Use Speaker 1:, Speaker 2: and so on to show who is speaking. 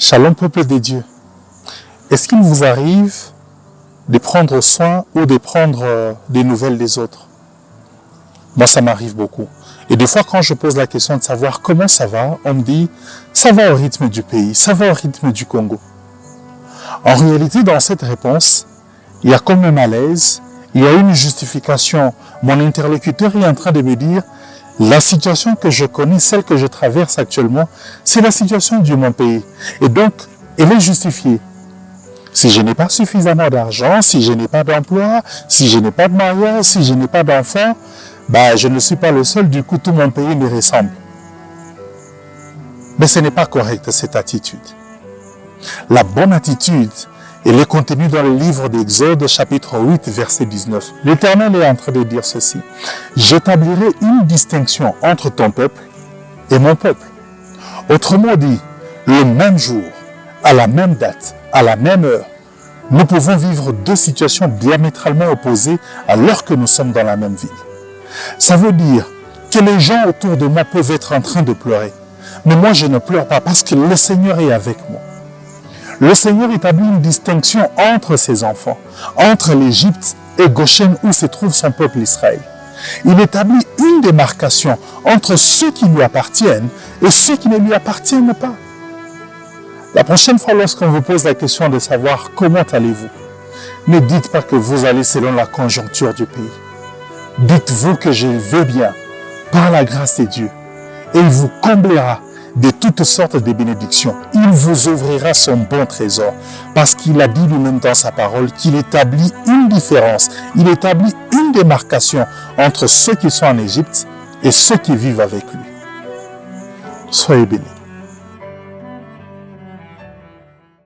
Speaker 1: Shalom peuple de Dieu. Est-ce qu'il vous arrive de prendre soin ou de prendre des nouvelles des autres? Moi, ça m'arrive beaucoup. Et des fois, quand je pose la question de savoir comment ça va, on me dit « ça va au rythme du pays, ça va au rythme du Congo ». En réalité, dans cette réponse, il y a comme un malaise, il y a une justification. Mon interlocuteur est en train de me dire « la situation que je connais, celle que je traverse actuellement, c'est la situation de mon pays. Et donc, elle est justifiée. Si je n'ai pas suffisamment d'argent, si je n'ai pas d'emploi, si je n'ai pas de mariage, si je n'ai pas d'enfant, je ne suis pas le seul, du coup tout mon pays me ressemble. » Mais ce n'est pas correct cette attitude. La bonne attitude, elle est contenue dans le livre d'Exode, chapitre 8, verset 19. L'Éternel est en train de dire ceci. « J'établirai une distinction entre ton peuple et mon peuple. » Autrement dit, le même jour, à la même date, à la même heure, nous pouvons vivre deux situations diamétralement opposées alors que nous sommes dans la même ville. Ça veut dire que les gens autour de moi peuvent être en train de pleurer. Mais moi, je ne pleure pas parce que le Seigneur est avec moi. Le Seigneur établit une distinction entre ses enfants, entre l'Égypte et Goshen où se trouve son peuple Israël. Il établit une démarcation entre ceux qui lui appartiennent et ceux qui ne lui appartiennent pas. La prochaine fois, lorsqu'on vous pose la question de savoir comment allez-vous, ne dites pas que vous allez selon la conjoncture du pays. Dites-vous que je vais bien par la grâce de Dieu et il vous comblera de toutes sortes de bénédictions. Il vous ouvrira son bon trésor parce qu'il a dit lui-même dans sa parole qu'il établit une différence, il établit une démarcation entre ceux qui sont en Égypte et ceux qui vivent avec lui. Soyez bénis.